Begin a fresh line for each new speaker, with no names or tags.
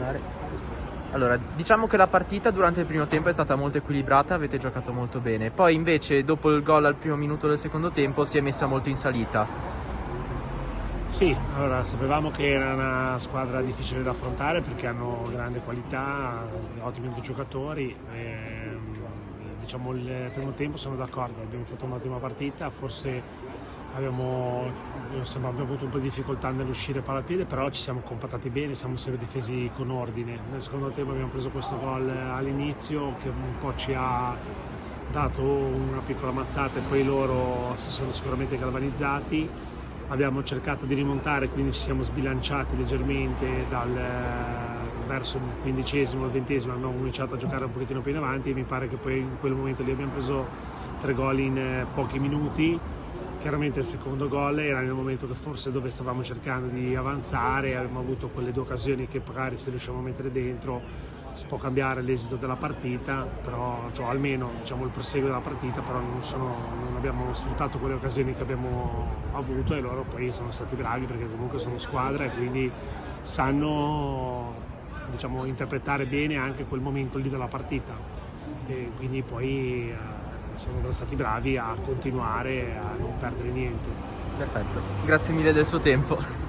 iniziare. Allora, diciamo che la partita durante il primo tempo è stata molto equilibrata, avete giocato molto bene. Poi invece, dopo il gol al primo minuto del secondo tempo, si è messa molto in salita.
Sì, allora sapevamo che era una squadra difficile da affrontare perché hanno grande qualità, ottimi giocatori. Diciamo il primo tempo sono d'accordo, abbiamo fatto un'ottima partita, forse abbiamo avuto un po' di difficoltà nell'uscire palla al piede, però ci siamo compattati bene, siamo sempre difesi con ordine. Nel secondo tempo abbiamo preso questo gol all'inizio che un po' ci ha dato una piccola mazzata e poi loro si sono sicuramente galvanizzati. Abbiamo cercato di rimontare, quindi ci siamo sbilanciati leggermente verso il 15esimo, il 20esimo, abbiamo cominciato a giocare un pochettino più in avanti e mi pare che poi in quel momento lì abbiamo preso 3 gol in pochi minuti. Chiaramente il secondo gol era nel momento che forse dove stavamo cercando di avanzare, abbiamo avuto quelle due occasioni che magari se riusciamo a mettere dentro si può cambiare l'esito della partita, però cioè, almeno diciamo, il proseguo della partita, però non abbiamo sfruttato quelle occasioni che abbiamo avuto e loro poi sono stati bravi perché comunque sono squadra e quindi sanno diciamo, interpretare bene anche quel momento lì della partita e quindi poi sono stati bravi a continuare a non perdere niente.
Perfetto, grazie mille del suo tempo.